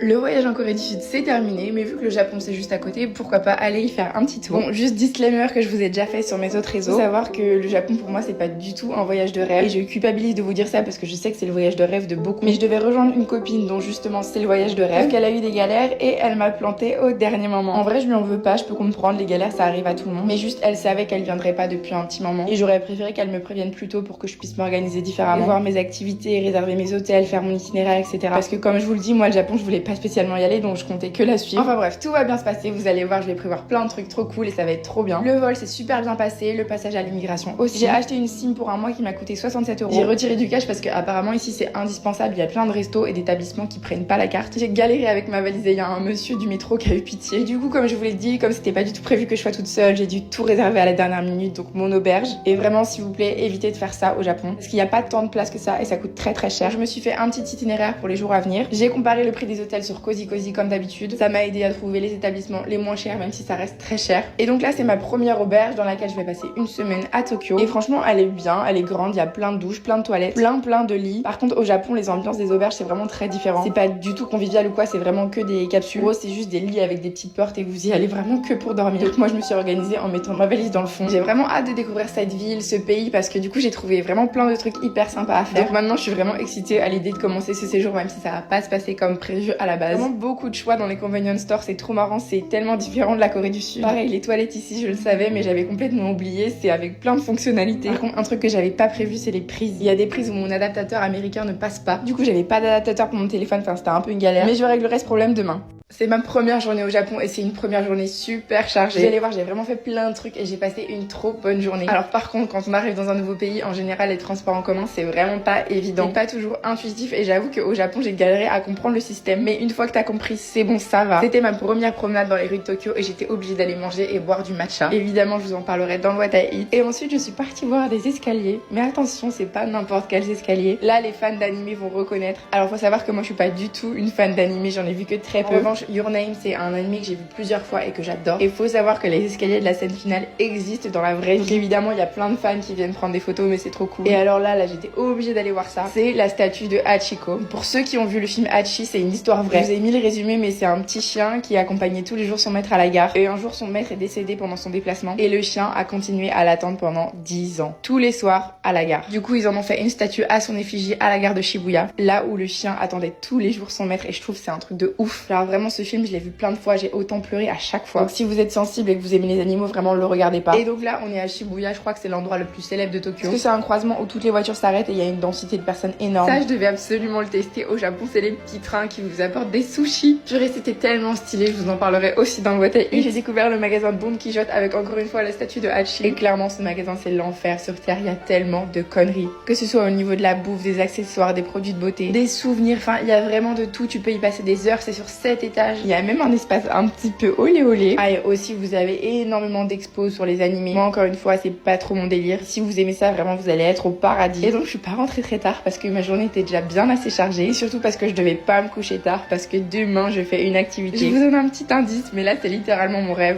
Le voyage en Corée du Sud c'est terminé, mais vu que le Japon c'est juste à côté, pourquoi pas aller y faire un petit tour. Bon, juste disclaimer que je vous ai déjà fait sur mes autres réseaux. Faut savoir que le Japon pour moi c'est pas du tout un voyage de rêve. Et je culpabilise de vous dire ça parce que je sais que c'est le voyage de rêve de beaucoup. Mais je devais rejoindre une copine dont justement c'est le voyage de rêve. Qu'elle a eu des galères et elle m'a planté au dernier moment. En vrai je lui en veux pas, je peux comprendre, les galères ça arrive à tout le monde. Mais juste elle savait qu'elle viendrait pas depuis un petit moment. Et j'aurais préféré qu'elle me prévienne plus tôt pour que je puisse m'organiser différemment. Voir mes activités, réserver mes hôtels, faire mon itinéraire, etc. Parce que comme je vous le dis, moi le Japon je voulais pas spécialement y aller. Donc je comptais que la suivre. Enfin bref, tout va bien se passer, vous allez voir, je vais prévoir plein de trucs trop cool et ça va être trop bien. Le vol s'est super bien passé, le passage à l'immigration aussi. J'ai acheté une SIM pour un mois qui m'a coûté 67 €. J'ai retiré du cash parce que apparemment ici c'est indispensable, il y a plein de restos et d'établissements qui prennent pas la carte. J'ai galéré avec ma valise et il y a un monsieur du métro qui a eu pitié. Et du coup comme je vous l'ai dit, comme c'était pas du tout prévu que je sois toute seule, j'ai dû tout réserver à la dernière minute, donc mon auberge. Et vraiment s'il vous plaît, évitez de faire ça au Japon parce qu'il n'y a pas tant de place que ça et ça coûte très cher. Je me suis fait un petit itinéraire pour les jours à venir. J'ai comparé le prix des hôtels sur Cozy comme d'habitude. Ça m'a aidé à trouver les établissements les moins chers, même si ça reste très cher. Et donc là, c'est ma première auberge dans laquelle je vais passer une semaine à Tokyo. Et franchement, elle est bien, elle est grande, il y a plein de douches, plein de toilettes, plein de lits. Par contre, au Japon, les ambiances des auberges, c'est vraiment très différent. C'est pas du tout convivial ou quoi, c'est vraiment que des capsules. En gros, c'est juste des lits avec des petites portes et vous y allez vraiment que pour dormir. Donc moi, je me suis organisée en mettant ma valise dans le fond. J'ai vraiment hâte de découvrir cette ville, ce pays, parce que du coup, j'ai trouvé vraiment plein de trucs hyper sympas à faire. Donc maintenant, je suis vraiment excitée à l'idée de commencer ce séjour, même si ça va pas se passer comme prévu à la base. Vraiment beaucoup de choix dans les convenience stores, c'est trop marrant, c'est tellement différent de la Corée du Sud. Pareil, les toilettes ici, je le savais, mais j'avais complètement oublié, c'est avec plein de fonctionnalités. Par contre, un truc que j'avais pas prévu, c'est les prises. Il y a des prises où mon adaptateur américain ne passe pas. Du coup, j'avais pas d'adaptateur pour mon téléphone, enfin, c'était un peu une galère. Mais je réglerai ce problème demain. C'est ma première journée au Japon et c'est une première journée super chargée. Vous allez voir, j'ai vraiment fait plein de trucs et j'ai passé une trop bonne journée. Alors par contre, quand on arrive dans un nouveau pays, en général, les transports en commun, c'est vraiment pas évident. C'est pas toujours intuitif et j'avoue qu'au Japon, j'ai galéré à comprendre le système. Mais une fois que t'as compris, c'est bon, ça va. C'était ma première promenade dans les rues de Tokyo et j'étais obligée d'aller manger et boire du matcha. Évidemment, je vous en parlerai dans le What I Eat. Et ensuite, je suis partie voir des escaliers. Mais attention, c'est pas n'importe quels escaliers. Là, les fans d'anime vont reconnaître. Alors faut savoir que moi, je suis pas du tout une fan d'anime, j'en ai vu que très peu. En revanche, Your Name, c'est un anime que j'ai vu plusieurs fois et que j'adore. Et faut savoir que les escaliers de la scène finale existent dans la vraie vie. Donc évidemment, il y a plein de fans qui viennent prendre des photos, mais c'est trop cool. Et alors là, j'étais obligée d'aller voir ça. C'est la statue de Hachiko. Pour ceux qui ont vu le film Hachi, c'est une histoire vraie. Je vous ai mis le résumé, mais c'est un petit chien qui accompagnait tous les jours son maître à la gare. Et un jour, son maître est décédé pendant son déplacement. Et le chien a continué à l'attendre pendant 10 ans. Tous les soirs à la gare. Du coup, ils en ont fait une statue à son effigie à la gare de Shibuya. Là où le chien attendait tous les jours son maître. Et je trouve que c'est un truc de ouf. Alors vraiment, ce film, je l'ai vu plein de fois, j'ai autant pleuré à chaque fois. Donc si vous êtes sensible et que vous aimez les animaux, vraiment le regardez pas. Et donc là on est à Shibuya, je crois que c'est l'endroit le plus célèbre de Tokyo. Parce que c'est un croisement où toutes les voitures s'arrêtent et il y a une densité de personnes énorme. Ça je devais absolument le tester au Japon, c'est les petits trains qui vous apportent des sushis. Purée, c'était tellement stylé, je vous en parlerai aussi dans le What I Eat. Et j'ai découvert le magasin Don Quichotte avec encore une fois la statue de Hachi. Et clairement ce magasin c'est l'enfer sur terre, il y a tellement de conneries. Que ce soit au niveau de la bouffe, des accessoires, des produits de beauté, des souvenirs, enfin il y a vraiment de tout, tu peux y passer des heures, c'est sur 7 étages. Il y a même un espace un petit peu olé. Ah et aussi vous avez énormément d'expos sur les animés. Moi encore une fois c'est pas trop mon délire. Si vous aimez ça vraiment vous allez être au paradis. Et donc je suis pas rentrée très tard parce que ma journée était déjà bien assez chargée. Et surtout parce que je devais pas me coucher tard parce que demain je fais une activité. Je vous donne un petit indice mais là c'est littéralement mon rêve.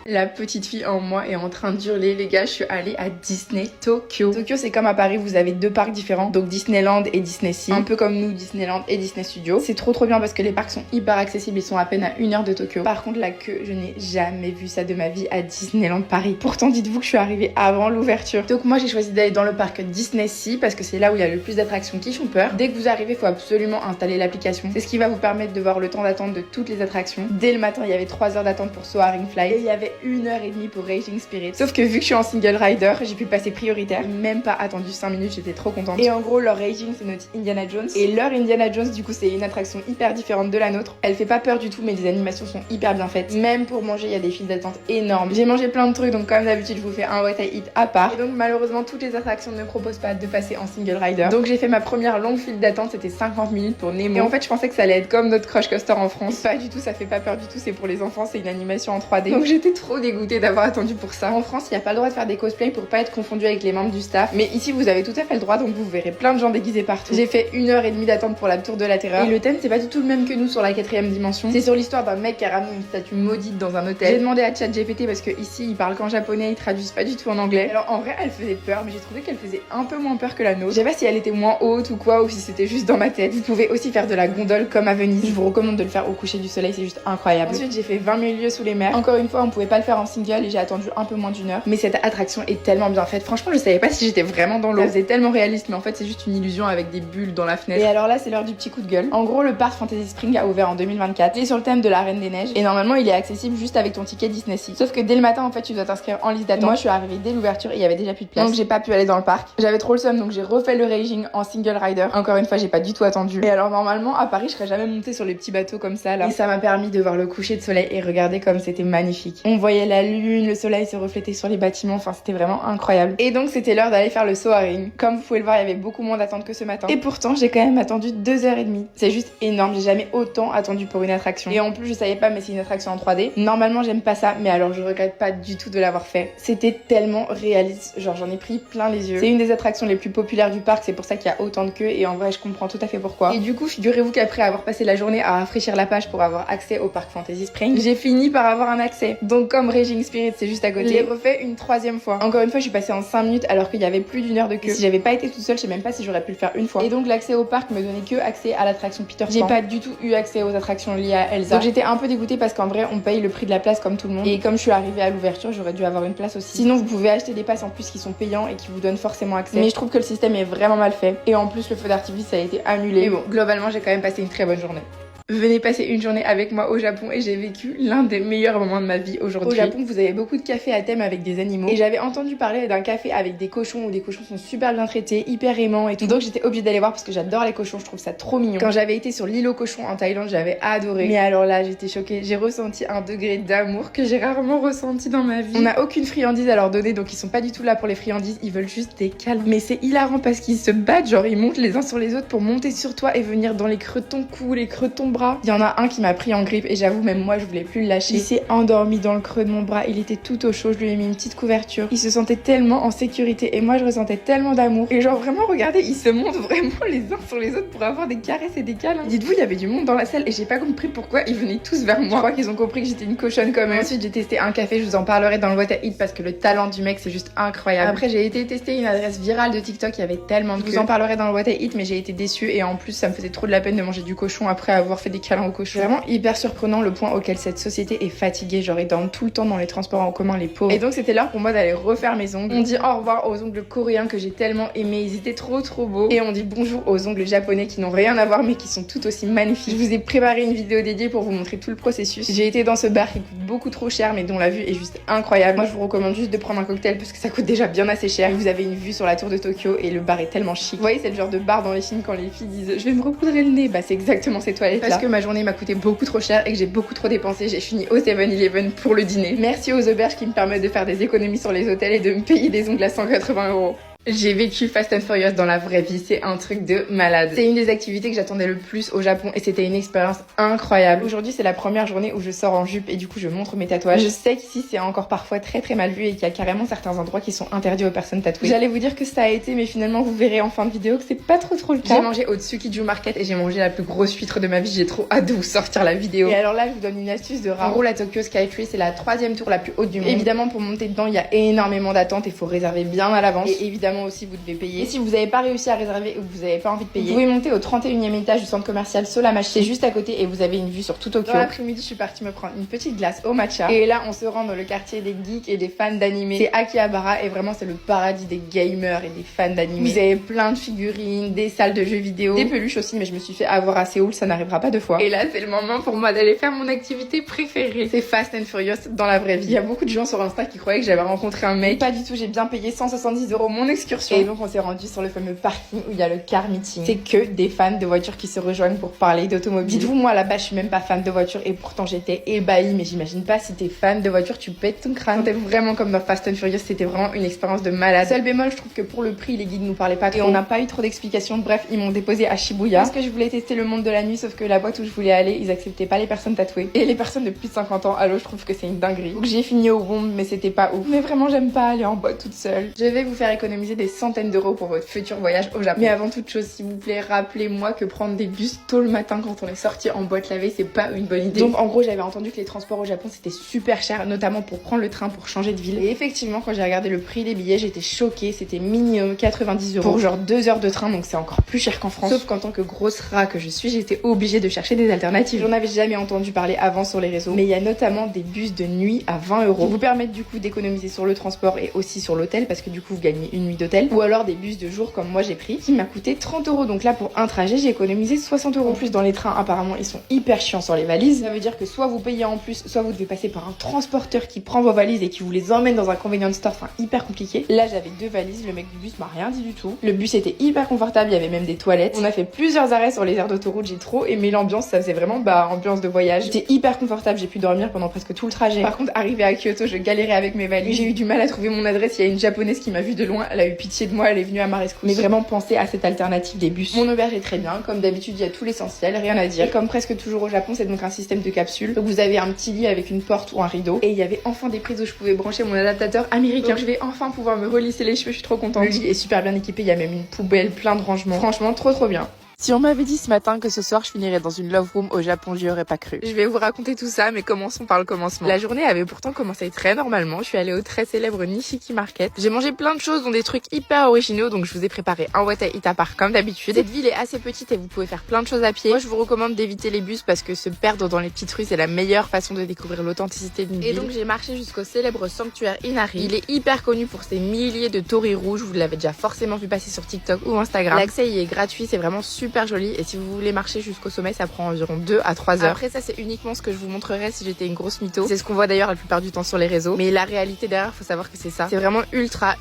La petite fille en moi est en train d'hurler, les gars, je suis allée à Disney Tokyo. Tokyo, c'est comme à Paris, vous avez deux parcs différents, donc Disneyland et Disney Sea. Un peu comme nous, Disneyland et Disney Studio. C'est trop bien parce que les parcs sont hyper accessibles, ils sont à peine à 1 heure de Tokyo. Par contre, la queue, je n'ai jamais vu ça de ma vie à Disneyland Paris. Pourtant, dites-vous que je suis arrivée avant l'ouverture. Donc moi, j'ai choisi d'aller dans le parc Disney Sea parce que c'est là où il y a le plus d'attractions qui font peur. Dès que vous arrivez, il faut absolument installer l'application. C'est ce qui va vous permettre de voir le temps d'attente de toutes les attractions. Dès le matin, il y avait 3 heures d'attente pour Soaring Fly et il y avait 1h30 pour Raging Spirit. Sauf que vu que je suis en single rider, j'ai pu passer prioritaire. Même pas attendu 5 minutes, j'étais trop contente. Et en gros, leur Raging, c'est notre Indiana Jones. Et leur Indiana Jones, du coup, c'est une attraction hyper différente de la nôtre. Elle fait pas peur du tout, mais les animations sont hyper bien faites. Même pour manger, il y a des files d'attente énormes. J'ai mangé plein de trucs, donc comme d'habitude, je vous fais un What I Eat à part. Et donc, malheureusement, toutes les attractions ne proposent pas de passer en single rider. Donc, j'ai fait ma première longue file d'attente, c'était 50 minutes pour Nemo. Et en fait, je pensais que ça allait être comme notre Crush Coaster en France. Pas du tout, ça fait pas peur du tout, c'est pour les enfants, c'est une animation en 3D. Donc, j'étais trop trop dégoûtée d'avoir attendu pour ça. En France, il n'y a pas le droit de faire des cosplays pour pas être confondu avec les membres du staff. Mais ici, vous avez tout à fait le droit, donc vous verrez plein de gens déguisés partout. J'ai fait 1h30 d'attente pour la tour de la terreur. Et le thème, c'est pas du tout le même que nous sur la 4ème dimension. C'est sur l'histoire d'un mec qui a ramené une statue maudite dans un hôtel. J'ai demandé à ChatGPT parce que ici, ils parlent qu'en japonais, ils traduisent pas du tout en anglais. Alors en vrai, elle faisait peur, mais j'ai trouvé qu'elle faisait un peu moins peur que la nôtre. Je sais pas si elle était moins haute ou quoi, ou si c'était juste dans ma tête. Vous pouvez aussi faire de la gondole comme à Venise. Je vous recommande de le faire au coucher du soleil, c'est juste incroyable. Ensuite, j'ai fait 20 000 lieues sous les mers. Encore une fois, on pouvait pas le faire en single et j'ai attendu un peu moins d'1 heure. Mais cette attraction est tellement bien faite. Franchement, je savais pas si j'étais vraiment dans l'eau. Ça faisait tellement réaliste, mais en fait, c'est juste une illusion avec des bulles dans la fenêtre. Et alors là, c'est l'heure du petit coup de gueule. En gros, le parc Fantasy Spring a ouvert en 2024. Il est sur le thème de la Reine des Neiges. Et normalement, il est accessible juste avec ton ticket Disney Sea. Sauf que dès le matin, en fait, tu dois t'inscrire en liste d'attente. Moi, je suis arrivée dès l'ouverture et il y avait déjà plus de place. Donc, j'ai pas pu aller dans le parc. J'avais trop le seum, donc j'ai refait le raging en single rider. Encore une fois, j'ai pas du tout attendu. Et alors, normalement, à Paris, je serais jamais montée sur les petits bateaux comme ça, là. Et ça m'a permis de voir le coucher de soleil et regarder comme c'était magnifique. On voyait la lune, le soleil se reflétait sur les bâtiments. Enfin, c'était vraiment incroyable. Et donc, c'était l'heure d'aller faire le soaring. Comme vous pouvez le voir, il y avait beaucoup moins d'attente que ce matin. Et pourtant, j'ai quand même attendu 2h30. C'est juste énorme. J'ai jamais autant attendu pour une attraction. Et en plus, je savais pas, mais c'est une attraction en 3D. Normalement, j'aime pas ça, mais alors je regrette pas du tout de l'avoir fait. C'était tellement réaliste. Genre, j'en ai pris plein les yeux. C'est une des attractions les plus populaires du parc. C'est pour ça qu'il y a autant de queues. Et en vrai, je comprends tout à fait pourquoi. Et du coup, figurez-vous qu'après avoir passé la journée à rafraîchir la page pour avoir accès au parc Fantasy Spring, j'ai fini par avoir un accès. Donc, comme Raging Spirit, c'est juste à côté, j'ai refait une 3e fois. Encore une fois, je suis passée en 5 minutes alors qu'il y avait plus d'1 heure de queue. Si j'avais pas été toute seule, je sais même pas si j'aurais pu le faire une fois. Et donc, l'accès au parc me donnait que accès à l'attraction Peter Pan. J'ai pas du tout eu accès aux attractions liées à Elsa. Donc, j'étais un peu dégoûtée parce qu'en vrai, on paye le prix de la place comme tout le monde. Et comme je suis arrivée à l'ouverture, j'aurais dû avoir une place aussi. Sinon, vous pouvez acheter des passes en plus qui sont payants et qui vous donnent forcément accès. Mais je trouve que le système est vraiment mal fait. Et en plus, le feu d'artifice a été annulé. Mais bon, globalement, j'ai quand même passé une très bonne journée. Venez passer une journée avec moi au Japon et j'ai vécu l'un des meilleurs moments de ma vie aujourd'hui. Au Japon, vous avez beaucoup de cafés à thème avec des animaux. Et j'avais entendu parler d'un café avec des cochons où des cochons sont super bien traités, hyper aimants et tout. Donc j'étais obligée d'aller voir parce que j'adore les cochons, je trouve ça trop mignon. Quand j'avais été sur l'île aux cochons en Thaïlande, j'avais adoré. Mais alors là, j'étais choquée. J'ai ressenti un degré d'amour que j'ai rarement ressenti dans ma vie. On n'a aucune friandise à leur donner, donc ils sont pas du tout là pour les friandises. Ils veulent juste des câlins. Mais c'est hilarant parce qu'ils se battent, genre ils montent les uns sur les autres pour monter sur toi et venir dans les creux de ton cou, les creux de ton bras. Il y en a un qui m'a pris en grippe et j'avoue même moi je voulais plus le lâcher. Il s'est endormi dans le creux de mon bras, il était tout au chaud, je lui ai mis une petite couverture. Il se sentait tellement en sécurité et moi je ressentais tellement d'amour. Et genre vraiment regardez, ils se montent vraiment les uns sur les autres pour avoir des caresses et des câlins. Dites-vous, il y avait du monde dans la salle et j'ai pas compris pourquoi ils venaient tous vers moi. Je crois qu'ils ont compris que j'étais une cochonne quand même. Ensuite j'ai testé un café, je vous en parlerai dans le What I Eat parce que le talent du mec c'est juste incroyable. Après j'ai été tester une adresse virale de TikTok, il y avait tellement de queues. Je vous en parlerai dans le What I Eat mais j'ai été déçue et en plus ça me faisait trop de la peine de manger du cochon après avoir fait des câlins au cochon. Vraiment hyper surprenant le point auquel cette société est fatiguée, genre ils dorment tout le temps dans les transports en commun, les pauvres. Et donc c'était l'heure pour moi d'aller refaire mes ongles. On dit au revoir aux ongles coréens que j'ai tellement aimés, ils étaient trop beaux. Et on dit bonjour aux ongles japonais qui n'ont rien à voir mais qui sont tout aussi magnifiques. Je vous ai préparé une vidéo dédiée pour vous montrer tout le processus. J'ai été dans ce bar qui coûte beaucoup trop cher mais dont la vue est juste incroyable. Moi je vous recommande juste de prendre un cocktail parce que ça coûte déjà bien assez cher. Vous avez une vue sur la tour de Tokyo et le bar est tellement chic. Vous voyez c'est le genre de bar dans les films quand les filles disent je vais me recoudrer le nez, bah c'est exactement ces toilettes là. Parce que ma journée m'a coûté beaucoup trop cher et que j'ai beaucoup trop dépensé, j'ai fini au 7-Eleven pour le dîner. Merci aux auberges qui me permettent de faire des économies sur les hôtels et de me payer des ongles à 180 €. J'ai vécu Fast and Furious dans la vraie vie, c'est un truc de malade. C'est une des activités que j'attendais le plus au Japon et c'était une expérience incroyable. Aujourd'hui c'est la première journée où je sors en jupe et du coup je montre mes tatouages. Je sais qu'ici c'est encore parfois très mal vu et qu'il y a carrément certains endroits qui sont interdits aux personnes tatouées. J'allais vous dire que ça a été mais finalement vous verrez en fin de vidéo que c'est pas trop le cas. J'ai mangé au Tsukiju Market et j'ai mangé la plus grosse huître de ma vie, j'ai trop hâte de vous sortir la vidéo. Et alors là je vous donne une astuce de Raro, la Tokyo Skytree, c'est la 3e tour la plus haute du monde. Évidemment pour monter dedans il y a énormément d'attentes, il faut réserver bien à l'avance et évidemment aussi vous devez payer. Et si vous n'avez pas réussi à réserver ou que vous n'avez pas envie de payer, vous pouvez monter au 31e étage du centre commercial Solamachi. C'est juste à côté et vous avez une vue sur tout Tokyo. Dans l'après-midi, je suis partie me prendre une petite glace au matcha. Et là, on se rend dans le quartier des geeks et des fans d'anime. C'est Akihabara et vraiment c'est le paradis des gamers et des fans d'anime. Vous avez plein de figurines, des salles de jeux vidéo, des peluches aussi, mais je me suis fait avoir à Séoul, ça n'arrivera pas 2 fois. Et là, c'est le moment pour moi d'aller faire mon activité préférée. C'est Fast and Furious dans la vraie vie. Il y a beaucoup de gens sur Insta qui croyaient que j'avais rencontré un mec. Pas du tout, j'ai bien payé 170 € mon excursion. Et donc on s'est rendu sur le fameux parking où il y a le car meeting. C'est que des fans de voitures qui se rejoignent pour parler d'automobile. Dites-vous, moi là-bas je suis même pas fan de voitures et pourtant j'étais ébahie. Mais j'imagine pas, si t'es fan de voitures, tu pètes ton crâne. C'était vraiment comme dans Fast and Furious, c'était vraiment une expérience de malade. Seul bémol, je trouve que pour le prix, les guides nous parlaient pas trop. Et on n'a pas eu trop d'explications. Bref, ils m'ont déposé à Shibuya parce que je voulais tester le monde de la nuit, sauf que la boîte où je voulais aller, ils acceptaient pas les personnes tatouées. Et les personnes de plus de 50 ans, allô, je trouve que c'est une dinguerie. Donc j'ai fini au bombe, mais c'était pas ouf. Mais vraiment, j'aime pas aller en boîte toute seule. Je vais vous faire économiser des centaines d'euros pour votre futur voyage au Japon. Mais avant toute chose, s'il vous plaît, rappelez-moi que prendre des bus tôt le matin quand on est sorti en boîte la veille, c'est pas une bonne idée. Donc en gros, j'avais entendu que les transports au Japon c'était super cher, notamment pour prendre le train pour changer de ville. Et effectivement, quand j'ai regardé le prix des billets, j'étais choquée. C'était minimum 90 euros pour genre 2 heures de train, donc c'est encore plus cher qu'en France. Sauf qu'en tant que grosse rat que je suis, j'étais obligée de chercher des alternatives. J'en avais jamais entendu parler avant sur les réseaux, mais il y a notamment des bus de nuit à 20 euros qui vous permettent du coup d'économiser sur le transport et aussi sur l'hôtel, parce que du coup vous gagnez une nuit d'hôtel. Ou alors des bus de jour comme moi j'ai pris, qui m'a coûté 30 euros. Donc là pour un trajet j'ai économisé 60 euros. En plus dans les trains apparemment ils sont hyper chiants sur les valises. Ça veut dire que soit vous payez en plus, soit vous devez passer par un transporteur qui prend vos valises et qui vous les emmène dans un convenience store. Enfin hyper compliqué. Là j'avais 2 valises, le mec du bus m'a rien dit du tout. Le bus était hyper confortable, il y avait même des toilettes. On a fait plusieurs arrêts sur les aires d'autoroute, j'ai trop aimé l'ambiance, ça faisait vraiment ambiance de voyage. C'était hyper confortable, j'ai pu dormir pendant presque tout le trajet. Par contre arrivé à Kyoto, je galérais avec mes valises. J'ai eu du mal à trouver mon adresse, il y a une japonaise qui m'a vue de loin, elle a eu pitié de moi, elle est venue à ma rescousse. Mais vraiment pensez à cette alternative des bus. Mon auberge est très bien, comme d'habitude il y a tout l'essentiel, rien à dire. Et comme presque toujours au Japon, c'est donc un système de capsule. Donc vous avez un petit lit avec une porte ou un rideau. Et il y avait enfin des prises où je pouvais brancher mon adaptateur américain. Donc je vais enfin pouvoir me relisser les cheveux, je suis trop contente. Le lit est super bien équipé, il y a même une poubelle, plein de rangements. Franchement trop bien. Si on m'avait dit ce matin que ce soir je finirais dans une love room au Japon, j'y aurais pas cru. Je vais vous raconter tout ça, mais commençons par le commencement. La journée avait pourtant commencé très normalement. Je suis allée au très célèbre Nishiki Market. J'ai mangé plein de choses, dont des trucs hyper originaux, donc je vous ai préparé un what I eat à part comme d'habitude. Cette ville est assez petite et vous pouvez faire plein de choses à pied. Moi je vous recommande d'éviter les bus parce que se perdre dans les petites rues c'est la meilleure façon de découvrir l'authenticité d'une ville. Et donc j'ai marché jusqu'au célèbre sanctuaire Inari. Il est hyper connu pour ses milliers de torii rouges, vous l'avez déjà forcément vu passer sur TikTok ou Instagram. L'accès y est gratuit, c'est vraiment super joli, et si vous voulez marcher jusqu'au sommet ça prend environ 2 à 3 heures. Après ça c'est uniquement ce que je vous montrerai si j'étais une grosse mytho. C'est ce qu'on voit d'ailleurs la plupart du temps sur les réseaux, mais la réalité derrière faut savoir que c'est ça. C'est vraiment ultra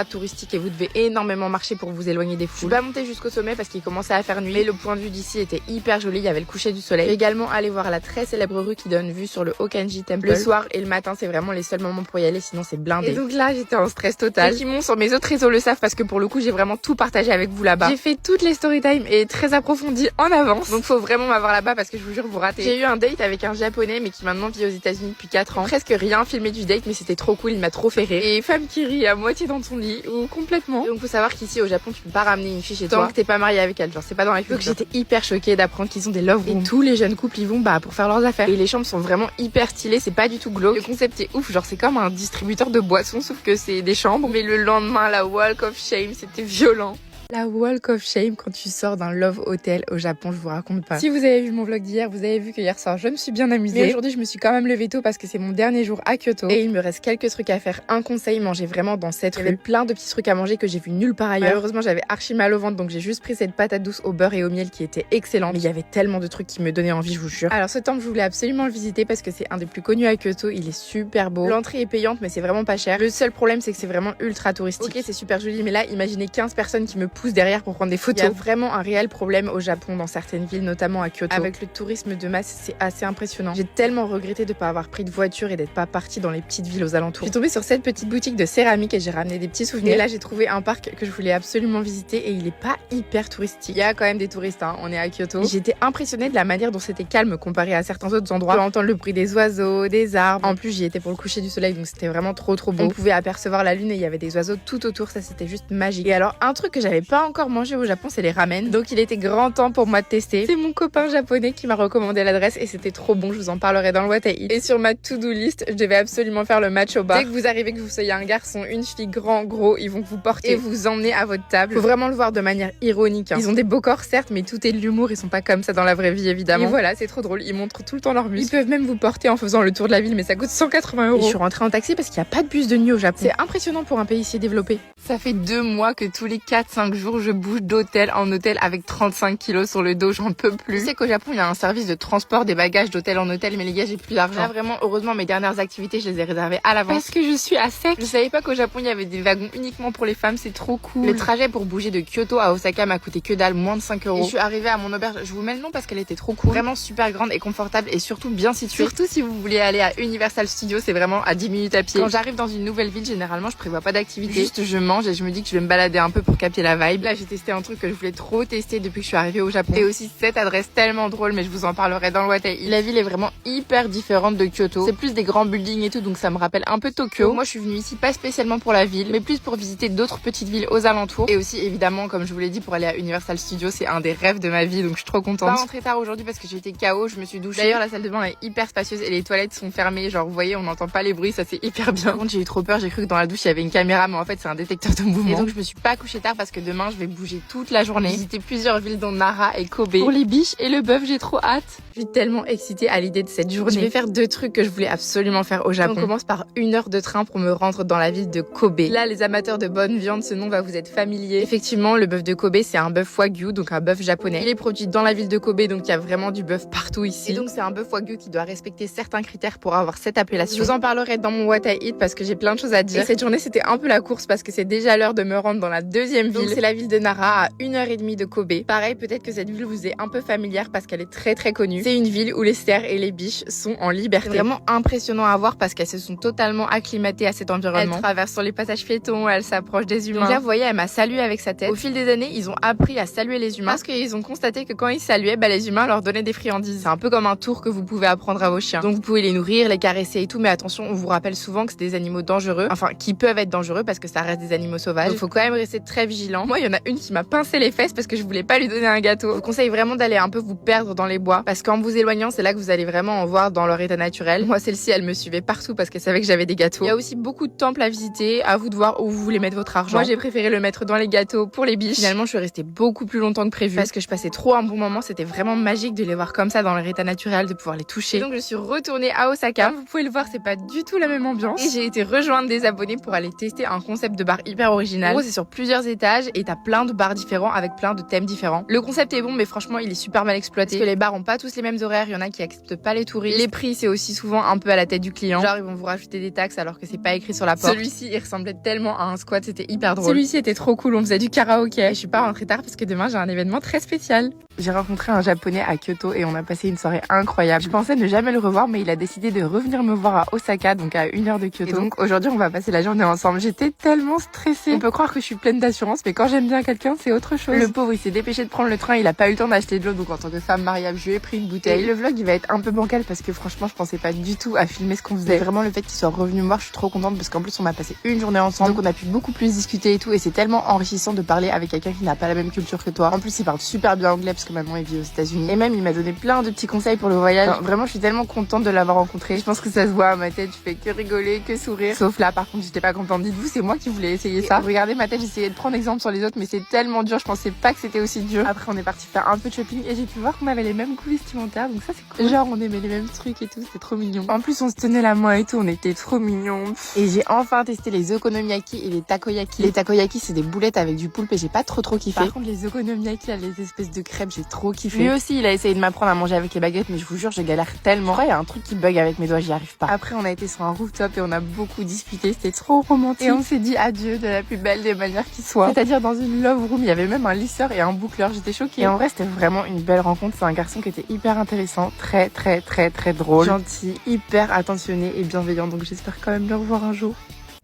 touristique et vous devez énormément marcher pour vous éloigner des foules. Je suis pas montée jusqu'au sommet parce qu'il commençait à faire nuit, mais le point de vue d'ici était hyper joli, il y avait le coucher du soleil. Également aller voir la très célèbre rue qui donne vue sur le Hokanji Temple. Le soir et le matin c'est vraiment les seuls moments pour y aller, sinon c'est blindé. Et donc là j'étais en stress total. Ceux qui m'ont sur mes autres réseaux le savent parce que pour le coup j'ai vraiment tout partagé avec vous là-bas. J'ai fait toutes les story time et très approfondies en avance, donc faut vraiment m'avoir là-bas parce que je vous jure vous ratez. J'ai eu un date avec un japonais mais qui maintenant vit aux États-Unis depuis 4 ans. Presque rien filmé du date mais c'était trop cool, il m'a trop fait rire. Et femme qui rit à moitié dans ton lit ou complètement. Donc faut savoir qu'ici au Japon tu peux pas ramener une fille chez toi tant que t'es pas marié avec elle, genre c'est pas dans la culture. Donc j'étais hyper choquée d'apprendre qu'ils ont des love rooms. Et tous les jeunes couples y vont pour faire leurs affaires. Et les chambres sont vraiment hyper stylées, c'est pas du tout glauque. Le concept est ouf, genre c'est comme un distributeur de boissons sauf que c'est des chambres. Mais le lendemain la walk of shame c'était violent. La walk of shame quand tu sors d'un love hotel au Japon, je vous raconte pas. Si vous avez vu mon vlog d'hier, vous avez vu que hier soir je me suis bien amusée. Mais aujourd'hui je me suis quand même levée tôt parce que c'est mon dernier jour à Kyoto. Et il me reste quelques trucs à faire. Un conseil, manger vraiment dans cette rue. Il y avait plein de petits trucs à manger que j'ai vu nulle part ailleurs. Malheureusement j'avais archi mal au ventre donc j'ai juste pris cette patate douce au beurre et au miel qui était excellente. Mais il y avait tellement de trucs qui me donnaient envie, je vous jure. Alors ce temple je voulais absolument le visiter parce que c'est un des plus connus à Kyoto. Il est super beau. L'entrée est payante mais c'est vraiment pas cher. Le seul problème c'est que c'est vraiment ultra touristique. Ok c'est super joli mais là imaginez 15 personnes qui me poussent derrière pour prendre des photos. Il y a vraiment un réel problème au Japon dans certaines villes, notamment à Kyoto. Avec le tourisme de masse, c'est assez impressionnant. J'ai tellement regretté de pas avoir pris de voiture et d'être pas partie dans les petites villes aux alentours. J'ai tombé sur cette petite boutique de céramique et j'ai ramené des petits souvenirs. Et là, j'ai trouvé un parc que je voulais absolument visiter et il est pas hyper touristique. Il y a quand même des touristes, hein. On est à Kyoto. J'étais impressionnée de la manière dont c'était calme comparé à certains autres endroits. On peut entendre le bruit des oiseaux, des arbres. En plus, j'y étais pour le coucher du soleil, donc c'était vraiment trop beau. On pouvait apercevoir la lune et il y avait des oiseaux tout autour. Ça, c'était juste magique. Et alors, un truc que j'avais pas encore mangé au Japon, c'est les ramen. Donc il était grand temps pour moi de tester. C'est mon copain japonais qui m'a recommandé l'adresse et c'était trop bon, je vous en parlerai dans le what I eat. Et sur ma to-do list, je devais absolument faire le match au bar. Dès que vous arrivez, que vous soyez un garçon, une fille, grand, gros, ils vont vous porter et vous emmener à votre table. Faut vraiment le voir de manière ironique, hein. Ils ont des beaux corps certes, mais tout est de l'humour, ils sont pas comme ça dans la vraie vie évidemment. Et voilà, c'est trop drôle, ils montrent tout le temps leurs muscles. Ils peuvent même vous porter en faisant le tour de la ville, mais ça coûte 180 €. Et je suis rentrée en taxi parce qu'il y a pas de bus de nuit au Japon. C'est impressionnant pour un pays si développé. Ça fait 2 mois que tous les 4-5 jour je bouge d'hôtel en hôtel avec 35 kilos sur le dos, j'en peux plus. Tu sais qu'au Japon il y a un service de transport des bagages d'hôtel en hôtel, mais les gars j'ai plus d'argent. Là vraiment heureusement mes dernières activités je les ai réservées à l'avance parce que je suis à sec. Je savais pas qu'au Japon il y avait des wagons uniquement pour les femmes, c'est trop cool. Le trajet pour bouger de Kyoto à Osaka m'a coûté que dalle, moins de 5 €. Et je suis arrivée à mon auberge, je vous mets le nom parce qu'elle était trop cool, vraiment super grande et confortable et surtout bien située. Surtout si vous voulez aller à Universal Studios, c'est vraiment à 10 minutes à pied. Quand j'arrive dans une nouvelle ville, généralement je prévois pas d'activité, juste je mange et je me dis que je vais me balader un peu pour capter la vibe. Là j'ai testé un truc que je voulais trop tester depuis que je suis arrivée au Japon. Et aussi cette adresse tellement drôle, mais je vous en parlerai dans le Wattay. La ville est vraiment hyper différente de Kyoto. C'est plus des grands buildings et tout, donc ça me rappelle un peu Tokyo. Donc moi je suis venue ici pas spécialement pour la ville, mais plus pour visiter d'autres petites villes aux alentours. Et aussi évidemment, comme je vous l'ai dit, pour aller à Universal Studios, c'est un des rêves de ma vie, donc je suis trop contente. Pas rentrée tard aujourd'hui parce que j'ai été KO, je me suis douchée. D'ailleurs la salle de bain est hyper spacieuse et les toilettes sont fermées, genre vous voyez on n'entend pas les bruits, ça c'est hyper bien. Par contre j'ai eu trop peur, j'ai cru que dans la douche il y avait une caméra, mais en fait c'est un détecteur de mouvement. Et donc je me suis pas couchée tard parce que demain je vais bouger toute la journée, visiter plusieurs villes dont Nara et Kobe. Pour les biches et le bœuf j'ai trop hâte. Je suis tellement excitée à l'idée de cette journée. Je vais faire 2 trucs que je voulais absolument faire au Japon. On commence par 1 heure de train pour me rendre dans la ville de Kobe. Là les amateurs de bonne viande, ce nom va vous être familier. Effectivement le bœuf de Kobe c'est un bœuf wagyu, donc un bœuf japonais. Il est produit dans la ville de Kobe, donc il y a vraiment du bœuf partout ici. Et donc c'est un bœuf wagyu qui doit respecter certains critères pour avoir cette appellation. Je vous en parlerai dans mon What I Eat parce que j'ai plein de choses à dire. Et cette journée c'était un peu la course parce que c'est déjà l'heure de me rendre dans la deuxième ville. C'est la ville de Nara à 1h30 de Kobe. Pareil, peut-être que cette ville vous est un peu familière parce qu'elle est très très connue. C'est une ville où les cerfs et les biches sont en liberté. C'est vraiment impressionnant à voir parce qu'elles se sont totalement acclimatées à cet environnement. Elles traversent sur les passages piétons, elles s'approchent des humains. Donc là vous voyez elle m'a salué avec sa tête. Au fil des années ils ont appris à saluer les humains parce qu'ils ont constaté que quand ils saluaient, les humains leur donnaient des friandises. C'est un peu comme un tour que vous pouvez apprendre à vos chiens. Donc vous pouvez les nourrir, les caresser et tout, mais attention, on vous rappelle souvent que c'est des animaux dangereux, enfin qui peuvent être dangereux parce que ça reste des animaux sauvages. Donc faut quand même rester très vigilant. Moi, il y en a une qui m'a pincé les fesses parce que je voulais pas lui donner un gâteau. Je vous conseille vraiment d'aller un peu vous perdre dans les bois parce qu'en vous éloignant, c'est là que vous allez vraiment en voir dans leur état naturel. Moi, celle-ci, elle me suivait partout parce qu'elle savait que j'avais des gâteaux. Il y a aussi beaucoup de temples à visiter, à vous de voir où vous voulez mettre votre argent. Moi, j'ai préféré le mettre dans les gâteaux pour les biches. Finalement, je suis restée beaucoup plus longtemps que prévu parce que je passais trop un bon moment. C'était vraiment magique de les voir comme ça dans leur état naturel, de pouvoir les toucher. Et donc, je suis retournée à Osaka. Comme vous pouvez le voir, c'est pas du tout la même ambiance. Et j'ai été rejoindre des abonnés pour aller tester un concept de bar hyper original. En gros, c'est sur plusieurs étages et t'as plein de bars différents avec plein de thèmes différents. Le concept est bon, mais franchement, il est super mal exploité parce que les bars ont pas tous les mêmes horaires. Il y en a qui acceptent pas les touristes. Les prix, c'est aussi souvent un peu à la tête du client. Genre, ils vont vous rajouter des taxes alors que c'est pas écrit sur la porte. Celui-ci, il ressemblait tellement à un squat, c'était hyper drôle. Celui-ci était trop cool, on faisait du karaoké. Et je suis pas rentrée tard parce que demain, j'ai un événement très spécial. J'ai rencontré un japonais à Kyoto et on a passé une soirée incroyable. Je pensais ne jamais le revoir, mais il a décidé de revenir me voir à Osaka, donc à 1 heure de Kyoto. Et donc aujourd'hui on va passer la journée ensemble. J'étais tellement stressée. On peut croire que je suis pleine d'assurance, mais quand j'aime bien quelqu'un c'est autre chose. Le pauvre il s'est dépêché de prendre le train, il a pas eu le temps d'acheter de l'eau, donc en tant que femme mariable je lui ai pris une bouteille. Et le vlog il va être un peu bancal parce que franchement je pensais pas du tout à filmer ce qu'on faisait. Vraiment le fait qu'il soit revenu me voir, je suis trop contente parce qu'en plus on a passé une journée ensemble, donc on a pu beaucoup plus discuter et tout, et c'est tellement enrichissant de parler avec quelqu'un qui n'a pas la même culture que toi. En plus il parle super bien anglais parce que maintenant il vit aux États-Unis, et même il m'a donné plein de petits conseils pour le voyage. Enfin, vraiment je suis tellement contente de l'avoir rencontré. Je pense que ça se voit à ma tête, je fais que rigoler, que sourire. Sauf là par contre j'étais pas contente. Dites-vous, c'est moi qui voulais essayer ça. Regardez ma tête, j'essayais de prendre exemple sur les autres, mais c'est tellement dur, je pensais pas que c'était aussi dur. Après on est parti faire un peu de shopping et j'ai pu voir qu'on avait les mêmes goûts vestimentaires, donc ça c'est cool. Genre on aimait les mêmes trucs et tout, c'était trop mignon. En plus on se tenait la main et tout, on était trop mignons. Et j'ai enfin testé les okonomiyaki et les takoyaki. Les takoyaki c'est des boulettes avec du poulpe et j'ai pas trop kiffé. Par contre les okonomiyaki, là, les espèces de crêpes, j'ai trop kiffé. Lui aussi il a essayé de m'apprendre à manger avec les baguettes, mais je vous jure je galère tellement. Il y a un truc qui bug avec mes doigts, j'y arrive pas. Après on a été sur un rooftop et on a beaucoup discuté, c'était trop romantique. Et on s'est dit adieu de la plus belle des manières qui soit. C'est-à-dire dans une love room, il y avait même un lisseur et un boucleur, j'étais choquée. Et en vrai c'était vraiment une belle rencontre, c'est un garçon qui était hyper intéressant, très drôle, gentil, hyper attentionné et bienveillant, donc j'espère quand même le revoir un jour.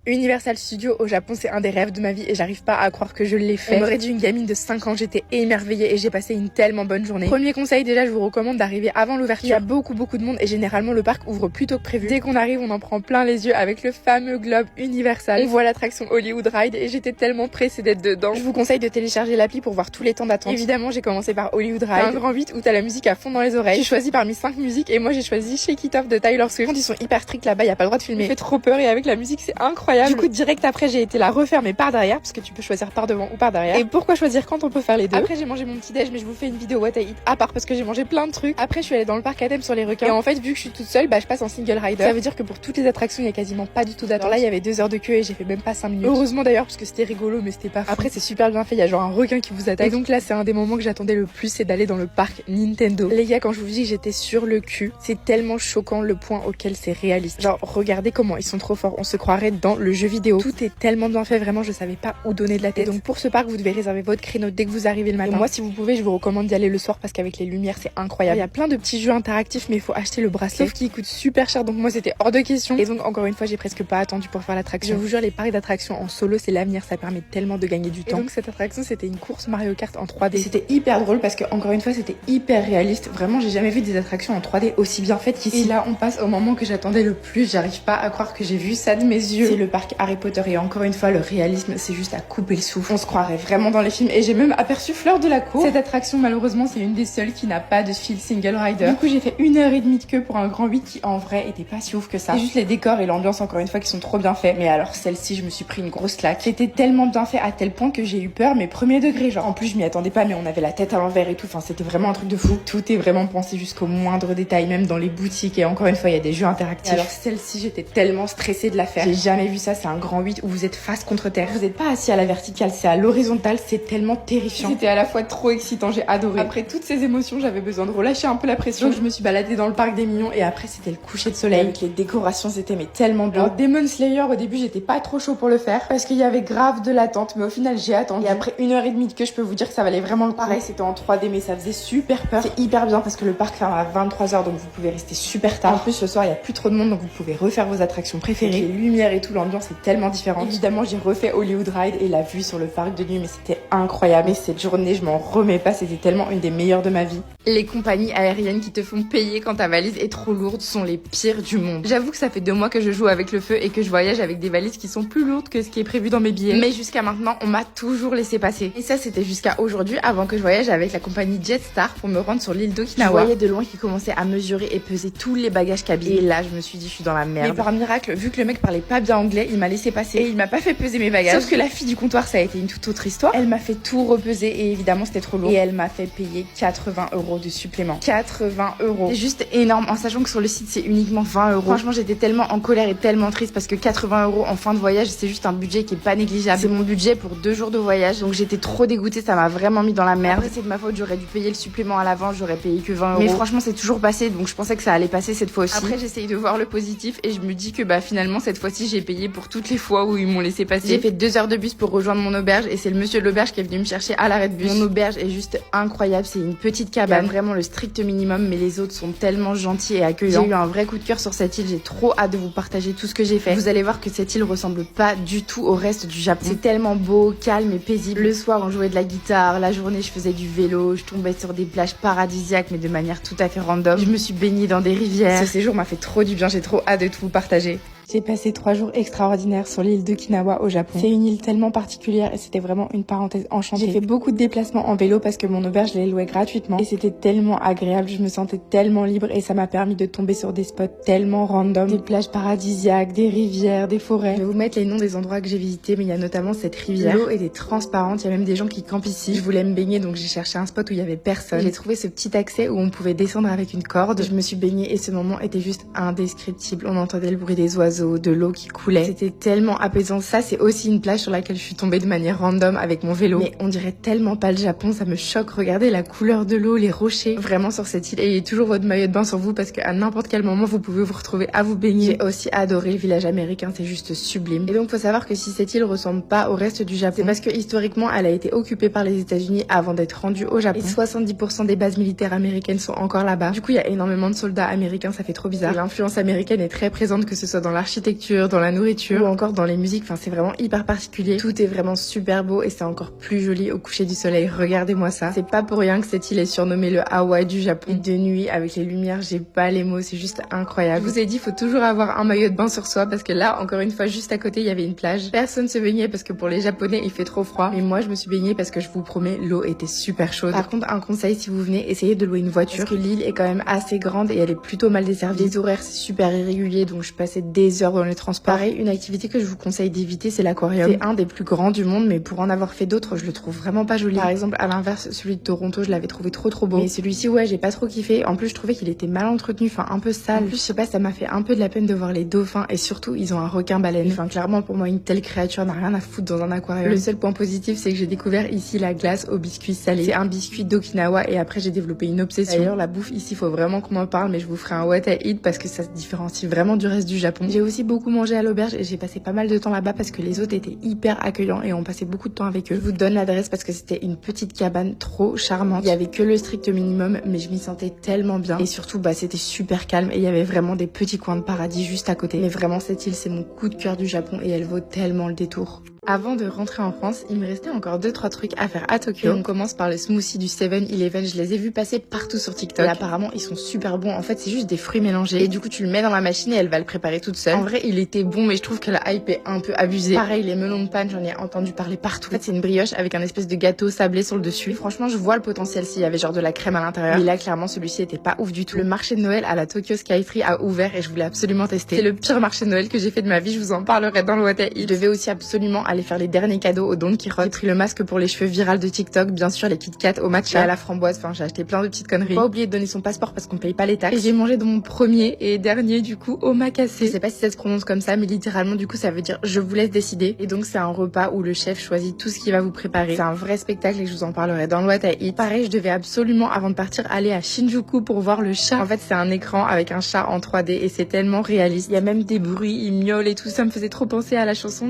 Universal Studios au Japon, c'est un des rêves de ma vie et j'arrive pas à croire que je l'ai fait. On m'aurait dit une gamine de 5 ans, j'étais émerveillée et j'ai passé une tellement bonne journée. Premier conseil, déjà je vous recommande d'arriver avant l'ouverture. Il y a beaucoup de monde et généralement le parc ouvre plus tôt que prévu. Dès qu'on arrive, on en prend plein les yeux avec le fameux globe Universal. On voit l'attraction Hollywood Ride et j'étais tellement pressée d'être dedans. Je vous conseille de télécharger l'appli pour voir tous les temps d'attente. Évidemment, j'ai commencé par Hollywood Ride, un grand 8 où t'as la musique à fond dans les oreilles. J'ai choisi parmi 5 musiques et moi j'ai choisi Shake It Off de Taylor Swift. Ils sont hyper stricts là-bas, y a pas le droit de filmer. Il fait trop peur et avec la musique c'est incroyable. incroyable. Du coup direct après j'ai été la refaire mais par derrière parce que tu peux choisir par devant ou par derrière. Et pourquoi choisir quand on peut faire les deux? Après j'ai mangé mon petit déj mais je vous fais une vidéo what I eat à part parce que j'ai mangé plein de trucs. Après je suis allée dans le parc à thème sur les requins et en fait vu que je suis toute seule je passe en single rider. Ça veut dire que pour toutes les attractions il y a quasiment pas du tout d'attente. Là il y avait 2 heures de queue et j'ai fait même pas 5 minutes. Heureusement d'ailleurs parce que c'était rigolo mais c'était pas fou. Après c'est super bien fait, il y a genre un requin qui vous attaque. Et donc là c'est un des moments que j'attendais le plus, c'est d'aller dans le parc Nintendo. Les gars quand je vous dis que j'étais sur le cul, c'est tellement choquant le point auquel c'est réaliste. Genre regardez comment ils sont trop forts, on se croirait dans le jeu vidéo. Tout est tellement bien fait, vraiment je savais pas où donner de la tête. Et donc pour ce parc vous devez réserver votre créneau dès que vous arrivez le matin. Et moi si vous pouvez je vous recommande d'y aller le soir parce qu'avec les lumières c'est incroyable. Il y a plein de petits jeux interactifs mais il faut acheter le bracelet sauf qu'il coûte super cher donc moi c'était hors de question. Et donc encore une fois j'ai presque pas attendu pour faire l'attraction. Je vous jure les parcs d'attractions en solo c'est l'avenir, ça permet tellement de gagner du temps. Et donc cette attraction c'était une course Mario Kart en 3D. C'était hyper drôle parce que encore une fois c'était hyper réaliste. Vraiment j'ai jamais vu des attractions en 3D aussi bien faites qu'ici. Et là on passe au moment que j'attendais le plus, j'arrive pas à croire que j'ai vu ça de mes yeux. C'est le parc Harry Potter et encore une fois le réalisme c'est juste à couper le souffle. On se croirait vraiment dans les films et j'ai même aperçu Fleur de la Cour. Cette attraction malheureusement c'est une des seules qui n'a pas de fil single rider. Du coup j'ai fait 1h30 de queue pour un grand 8 qui en vrai était pas si ouf que ça. C'est juste les décors et l'ambiance encore une fois qui sont trop bien faits. Mais alors celle-ci je me suis pris une grosse claque. C'était tellement bien fait à tel point que j'ai eu peur mais premier degré genre. En plus je m'y attendais pas mais on avait la tête à l'envers et tout. Enfin c'était vraiment un truc de fou. Tout est vraiment pensé jusqu'au moindre détail même dans les boutiques et encore une fois il y a des jeux interactifs. Et alors celle-ci j'étais tellement stressée de la faire. J'ai jamais vu ça, c'est un grand 8 où vous êtes face contre terre. Vous êtes pas assis à la verticale, c'est à l'horizontale, c'est tellement terrifiant. C'était à la fois trop excitant, j'ai adoré. Après toutes ces émotions, j'avais besoin de relâcher un peu la pression. Donc je me suis baladée dans le parc des Mignons et après c'était le coucher de soleil. Avec les décorations, c'était mais tellement beau. Alors Demon Slayer au début, j'étais pas trop chaud pour le faire parce qu'il y avait grave de l'attente, mais au final j'ai attendu. Et après 1h30 de queue, je peux vous dire que ça valait vraiment le coup. Pareil, c'était en 3D mais ça faisait super peur. C'est hyper bien parce que le parc ferme à 23h donc vous pouvez rester super tard. En plus le soir, il y a plus trop de monde donc vous pouvez refaire vos attractions préférées. Les lumières et tout, l'ambiance est tellement différente. Évidemment, j'ai refait Hollywood Ride et la vue sur le parc de nuit mais c'était incroyable. Et cette journée, je m'en remets pas, c'était tellement une des meilleures de ma vie. Les compagnies aériennes qui te font payer quand ta valise est trop lourde sont les pires du monde. J'avoue que ça fait 2 mois que je joue avec le feu et que je voyage avec des valises qui sont plus lourdes que ce qui est prévu dans mes billets. Mais jusqu'à maintenant, on m'a toujours laissé passer. Et ça, c'était jusqu'à aujourd'hui avant que je voyage avec la compagnie Jetstar pour me rendre sur l'île d'Okinawa. Je voyais de loin qu'ils commençaient à mesurer et peser tous les bagages cabine. Et là, je me suis dit, je suis dans la merde. Mais par miracle, vu que le mec parlait pas bien anglais, il m'a laissé passer et il m'a pas fait peser mes bagages. Sauf que la fille du comptoir, ça a été une toute autre histoire. Elle m'a fait tout repeser et évidemment, c'était trop lourd. Et elle m'a fait payer 80 € de supplément. 80 €. C'est juste énorme en sachant que sur le site, c'est uniquement 20 €. Franchement, j'étais tellement en colère et tellement triste parce que 80 € en fin de voyage, c'est juste un budget qui est pas négligeable. C'est mon budget pour 2 jours de voyage. Donc j'étais trop dégoûtée, ça m'a vraiment mis dans la merde. Après, c'est de ma faute, j'aurais dû payer le supplément à l'avance, j'aurais payé que 20 €. Mais franchement, c'est toujours passé, donc je pensais que ça allait passer cette fois aussi. Après, j'essaye de voir le positif et je me dis que finalement, cette fois-ci, j'ai payé pour toutes les fois où ils m'ont laissé passer. J'ai fait 2 heures de bus pour rejoindre mon auberge et c'est le monsieur de l'auberge qui est venu me chercher à l'arrêt de bus. Mon auberge est juste incroyable, c'est une petite cabane, vraiment le strict minimum, mais les autres sont tellement gentils et accueillants. J'ai eu un vrai coup de cœur sur cette île, j'ai trop hâte de vous partager tout ce que j'ai fait. Vous allez voir que cette île ressemble pas du tout au reste du Japon. C'est tellement beau, calme et paisible. Le soir, on jouait de la guitare, la journée, je faisais du vélo, je tombais sur des plages paradisiaques, mais de manière tout à fait random. Je me suis baignée dans des rivières. Ce séjour m'a fait trop du bien, j'ai trop hâte de tout vous partager. J'ai passé 3 jours extraordinaires sur l'île d'Okinawa au Japon. C'est une île tellement particulière et c'était vraiment une parenthèse enchantée. J'ai fait beaucoup de déplacements en vélo parce que mon auberge les louait gratuitement et c'était tellement agréable, je me sentais tellement libre et ça m'a permis de tomber sur des spots tellement random, des plages paradisiaques, des rivières, des forêts. Je vais vous mettre les noms des endroits que j'ai visités mais il y a notamment cette rivière. L'eau était transparente, il y a même des gens qui campent ici. Je voulais me baigner donc j'ai cherché un spot où il y avait personne. J'ai trouvé ce petit accès où on pouvait descendre avec une corde. Je me suis baignée et ce moment était juste indescriptible. On entendait le bruit des oiseaux, de l'eau qui coulait. C'était tellement apaisant. Ça, c'est aussi une plage sur laquelle je suis tombée de manière random avec mon vélo. Mais on dirait tellement pas le Japon, ça me choque. Regardez la couleur de l'eau, les rochers. Vraiment sur cette île. Et ayez toujours votre maillot de bain sur vous parce qu'à n'importe quel moment, vous pouvez vous retrouver à vous baigner. J'ai aussi adoré le village américain, c'est juste sublime. Et donc, faut savoir que si cette île ressemble pas au reste du Japon, c'est parce que historiquement, elle a été occupée par les États-Unis avant d'être rendue au Japon. Et 70% des bases militaires américaines sont encore là-bas. Du coup, il y a énormément de soldats américains, ça fait trop bizarre. L'influence américaine est très présente, que ce soit dans l'architecture, dans la nourriture ou encore dans les musiques. Enfin, c'est vraiment hyper particulier. Tout est vraiment super beau et c'est encore plus joli au coucher du soleil. Regardez-moi ça. C'est pas pour rien que cette île est surnommée le Hawaï du Japon. Et de nuit, avec les lumières, j'ai pas les mots. C'est juste incroyable. Je vous ai dit, faut toujours avoir un maillot de bain sur soi parce que là, encore une fois, juste à côté, il y avait une plage. Personne se baignait parce que pour les Japonais, il fait trop froid. Mais moi, je me suis baignée parce que je vous promets, l'eau était super chaude. Par contre, un conseil, si vous venez, essayez de louer une voiture parce que l'île est quand même assez grande et elle est plutôt mal desservie. Les horaires, c'est super irrégulier, donc je passais des des heures dans les transports. Pareil, une activité que je vous conseille d'éviter, c'est l'aquarium. C'est un des plus grands du monde, mais pour en avoir fait d'autres, je le trouve vraiment pas joli. Par exemple, à l'inverse, celui de Toronto, je l'avais trouvé trop beau. Mais celui-ci, ouais, j'ai pas trop kiffé. En plus, je trouvais qu'il était mal entretenu, enfin un peu sale. En plus, je sais pas, ça m'a fait un peu de la peine de voir les dauphins et surtout, ils ont un requin-baleine. Enfin, clairement, pour moi, une telle créature n'a rien à foutre dans un aquarium. Le seul point positif, c'est que j'ai découvert ici la glace au biscuit salé. C'est un biscuit d'Okinawa et après, j'ai développé une obsession. D'ailleurs, la bouffe ici, faut vraiment qu'on en parle, mais je vous ferai un what I eat parce que ça se différencie vraiment du reste du Japon. J'ai aussi beaucoup mangé à l'auberge et j'ai passé pas mal de temps là-bas parce que les hôtes étaient hyper accueillants et on passait beaucoup de temps avec eux. Je vous donne l'adresse parce que c'était une petite cabane trop charmante. Il y avait que le strict minimum, mais je m'y sentais tellement bien. Et surtout, bah, c'était super calme et il y avait vraiment des petits coins de paradis juste à côté. Mais vraiment, cette île, c'est mon coup de cœur du Japon et elle vaut tellement le détour. Avant de rentrer en France, il me restait encore 2-3 trucs à faire à Tokyo. Et on commence par le smoothie du 7-Eleven. Je les ai vus passer partout sur TikTok. Et apparemment, ils sont super bons. En fait, c'est juste des fruits mélangés. Et du coup, tu le mets dans la machine et elle va le préparer toute seule. En vrai, il était bon, mais je trouve que la hype est un peu abusée. Pareil, les melons de panne, j'en ai entendu parler partout. En fait, c'est une brioche avec un espèce de gâteau sablé sur le dessus. Et franchement, je vois le potentiel s'il y avait genre de la crème à l'intérieur. Mais là, clairement, celui-ci était pas ouf du tout. Le marché de Noël à la Tokyo Skytree a ouvert et je voulais absolument tester. C'est le pire marché de Noël que j'ai fait de ma vie. Je vous en parlerai dans le what I eat. Je devais aussi absolument aller faire les derniers cadeaux au Don Quichotte. J'ai pris le masque pour les cheveux viral de TikTok, bien sûr les Kit Kat au matcha et à la framboise. Enfin, j'ai acheté plein de petites conneries. Pas oublié de donner son passeport parce qu'on paye pas les taxes. Et j'ai mangé dans mon premier et dernier du coup omakase. Je sais pas si ça se prononce comme ça, mais littéralement du coup ça veut dire je vous laisse décider. Et donc c'est un repas où le chef choisit tout ce qu'il va vous préparer. C'est un vrai spectacle et je vous en parlerai dans le what I eat. Pareil, je devais absolument avant de partir aller à Shinjuku pour voir le chat. En fait, c'est un écran avec un chat en 3D et c'est tellement réaliste. Il y a même des bruits, il miaule et tout. Ça me faisait trop penser à la chanson.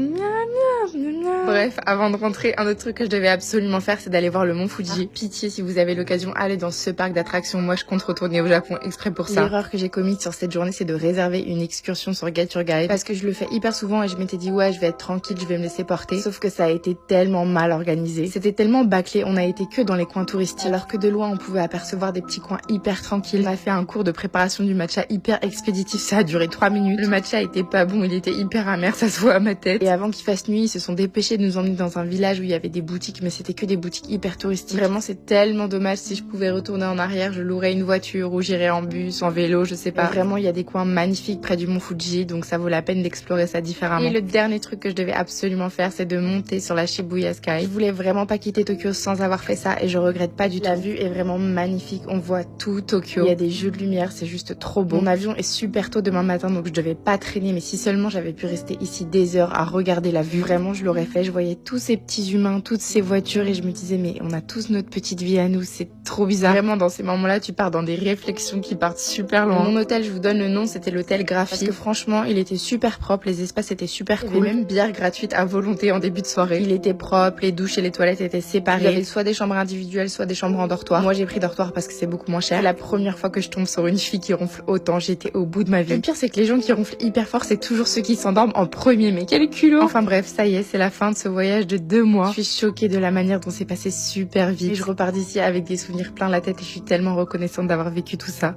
Bref, avant de rentrer, un autre truc que je devais absolument faire, c'est d'aller voir le mont Fuji. Pitié, si vous avez l'occasion, allez dans ce parc d'attractions. Moi, je compte retourner au Japon exprès pour ça. L'erreur que j'ai commise sur cette journée, c'est de réserver une excursion sur Get Your Guide. Parce que je le fais hyper souvent et je m'étais dit, ouais, je vais être tranquille, je vais me laisser porter. Sauf que ça a été tellement mal organisé. C'était tellement bâclé, on a été que dans les coins touristiques. Alors que de loin, on pouvait apercevoir des petits coins hyper tranquilles. On a fait un cours de préparation du matcha hyper expéditif. Ça a duré 3 minutes. Le matcha était pas bon, il était hyper amer, ça se voit à ma tête. Et avant qu'il fasse nuit, ils se sont dépêchés de nous emmener dans un village où il y avait des boutiques, mais c'était que des boutiques hyper touristiques. Vraiment, c'est tellement dommage. Si je pouvais retourner en arrière, je louerais une voiture ou j'irais en bus, en vélo, je sais pas. Et vraiment, il y a des coins magnifiques près du mont Fuji, donc ça vaut la peine d'explorer ça différemment. Et le dernier truc que je devais absolument faire, c'est de monter sur la Shibuya Sky. Je voulais vraiment pas quitter Tokyo sans avoir fait ça et je regrette pas du tout. La vue est vraiment magnifique. On voit tout Tokyo. Il y a des jeux de lumière, c'est juste trop beau. Mon avion est super tôt demain matin, donc je devais pas traîner, mais si seulement j'avais pu rester ici des heures à regarder la vue, vraiment, je l'aurais fait. Je voyais tous ces petits humains, toutes ces voitures et je me disais mais on a tous notre petite vie à nous, c'est trop bizarre. Vraiment dans ces moments-là tu pars dans des réflexions qui partent super loin. Mon hôtel, je vous donne le nom, c'était l'hôtel Graphie. Parce que franchement il était super propre, les espaces étaient super cool. Il y avait même bière gratuite à volonté en début de soirée. Il était propre, les douches et les toilettes étaient séparées. Il y avait soit des chambres individuelles, soit des chambres en dortoir. Moi j'ai pris dortoir parce que c'est beaucoup moins cher. La première fois que je tombe sur une fille qui ronfle autant, j'étais au bout de ma vie. Le pire c'est que les gens qui ronflent hyper fort, c'est toujours ceux qui s'endorment en premier, mais quel culot. Enfin bref, ça y est, c'est la fin de ce voyage de 2 mois. Je suis choquée de la manière dont c'est passé super vite. Et je repars d'ici avec des souvenirs plein la tête et je suis tellement reconnaissante d'avoir vécu tout ça.